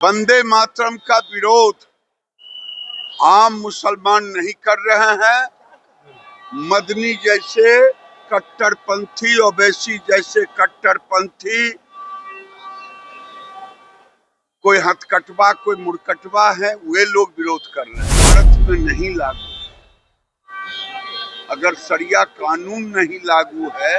वंदे मातरम का विरोध आम मुसलमान नहीं कर रहे हैं। मदनी जैसे कट्टरपंथी, ओवैसी जैसे कट्टरपंथी, कोई हथकटवा कोई मुड़कटवा है, वे लोग विरोध कर रहे हैं। भारत में नहीं लागू। अगर शरिया कानून नहीं लागू है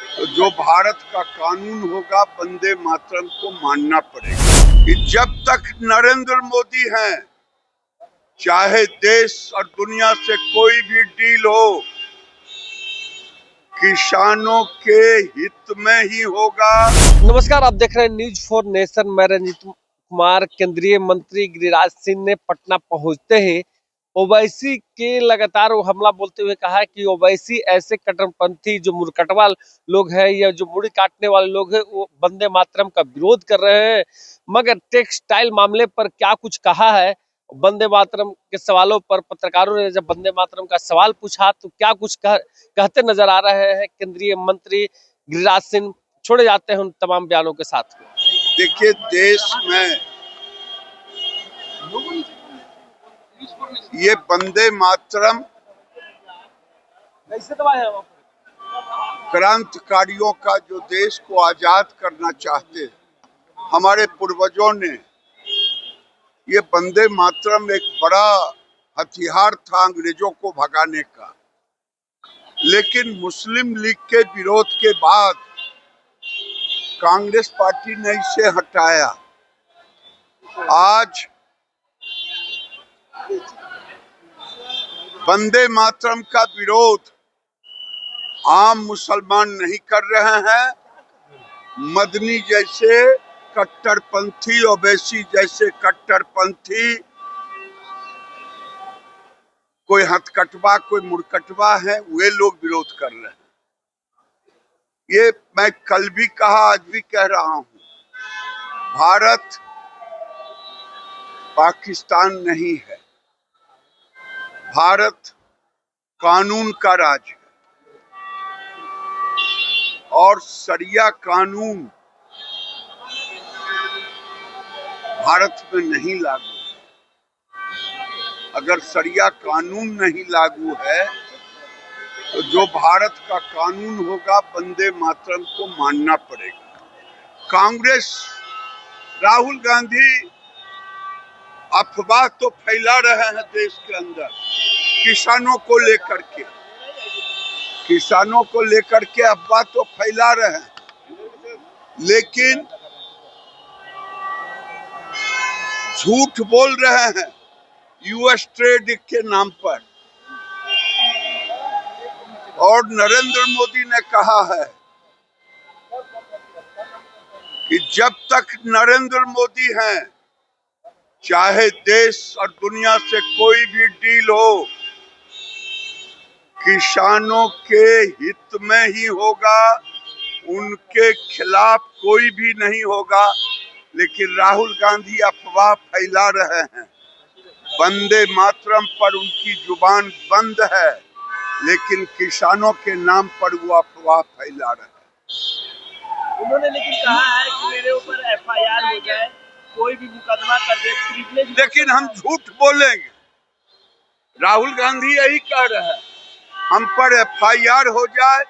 तो जो भारत का कानून होगा वंदे मातरम को मानना पड़ेगा। कि जब तक नरेंद्र मोदी हैं, चाहे देश और दुनिया से कोई भी डील हो, किसानों के हित में ही होगा। नमस्कार, आप देख रहे हैं न्यूज फॉर नेशन। मैं रंजीत कुमार। केंद्रीय मंत्री गिरिराज सिंह ने पटना पहुंचते ही ओवैसी के लगातार वो हमला बोलते हुए कहा है कि ओवैसी ऐसे कट्टरपंथी जो मुरकटवा लोग हैं या जो मुड़ी काटने वाले लोग हैं, वो वंदे मातरम का विरोध कर रहे हैं। मगर टेक्सटाइल मामले पर क्या कुछ कहा है, वंदे मातरम के सवालों पर पत्रकारों ने जब वंदे मातरम का सवाल पूछा तो क्या कुछ कहते नजर आ रहे हैं केंद्रीय मंत्री गिरिराज सिंह। छोड़े जाते हैं उन तमाम बयानों के साथ। देखिए, देश में ये वंदे मातरम क्रांतिकारियों का जो देश को आजाद करना चाहते, हमारे पूर्वजों ने, ये वंदे मातरम एक बड़ा हथियार था अंग्रेजों को भगाने का। लेकिन मुस्लिम लीग के विरोध के बाद कांग्रेस पार्टी ने इसे हटाया। आज वंदे मातरम का विरोध आम मुसलमान नहीं कर रहे हैं। मदनी जैसे कट्टरपंथी, ओवैसी जैसे कट्टरपंथी, कोई हथकटवा कोई मुड़कटवा है, वे लोग विरोध कर रहे हैं। ये मैं कल भी कहा, आज भी कह रहा हूं, भारत पाकिस्तान नहीं है। भारत कानून का राज है और शरिया कानून भारत में नहीं लागू। अगर शरिया कानून नहीं लागू है तो जो भारत का कानून होगा वंदे मातरम को मानना पड़ेगा। कांग्रेस, राहुल गांधी अफवाह तो फैला रहे हैं देश के अंदर किसानों को लेकर के। किसानों को लेकर के अफवाह तो फैला रहे हैं, लेकिन झूठ बोल रहे हैं यूएस ट्रेड के नाम पर। और नरेंद्र मोदी ने कहा है कि जब तक नरेंद्र मोदी हैं, चाहे देश और दुनिया से कोई भी डील हो, किसानों के हित में ही होगा, उनके खिलाफ कोई भी नहीं होगा। लेकिन राहुल गांधी अफवाह फैला रहे हैं। वंदे मातरम पर उनकी जुबान बंद है, लेकिन किसानों के नाम पर वो अफवाह फैला रहे हैं। उन्होंने लेकिन कहा है कि मेरे ऊपर एफआईआर हो जाए, कोई भी मुकदमा कर दे। लेकिन हम झूठ बोलेंगे। राहुल गांधी यही कह रहे हैं, हम पर एफआईआर हो जाए,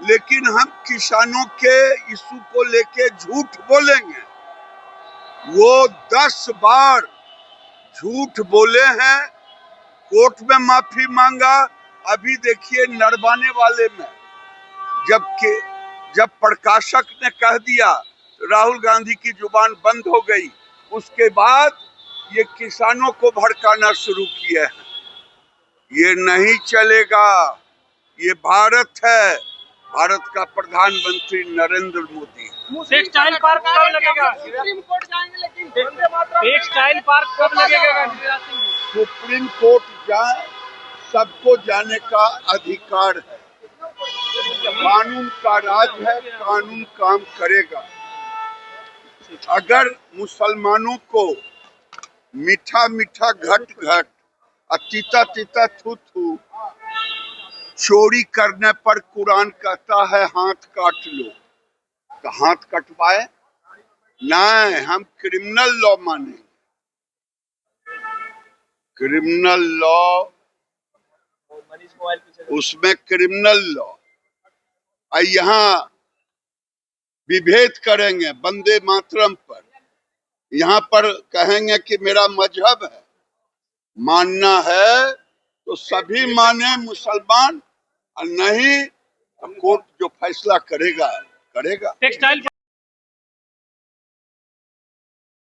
लेकिन हम किसानों के इशू को लेके झूठ बोलेंगे। वो 10 बार झूठ बोले हैं, कोर्ट में माफी मांगा। अभी देखिए नरवाने वाले में जब प्रकाशक ने कह दिया तो राहुल गांधी की जुबान बंद हो गई। उसके बाद ये किसानों को भड़काना शुरू किया है। ये नहीं चलेगा। ये भारत है, भारत का प्रधानमंत्री नरेंद्र मोदी है। टेक्सटाइल पार्क कब लगेगा? सुप्रीम कोर्ट जाएंगे, लेकिन टेक्सटाइल पार्क कब लगेगा? सुप्रीम कोर्ट जाए, सबको जाने का अधिकार है। कानून का राज है, कानून काम करेगा। अगर मुसलमानों को मीठा मीठा घट घट और तीता तीता थू थू चोरी करने पर कुरान कहता है हाथ काट लो, तो हाथ कटवाए। नहीं, हम क्रिमिनल लॉ मानेंगे। क्रिमिनल लॉ, उसमें क्रिमिनल लॉ। और यहाँ विभेद करेंगे वंदे मातरम पर, यहाँ पर कहेंगे कि मेरा मजहब है, मानना है तो सभी माने मुसलमान, और नहीं तो कोर्ट जो फैसला करेगा करेगा। टेक्सटाइल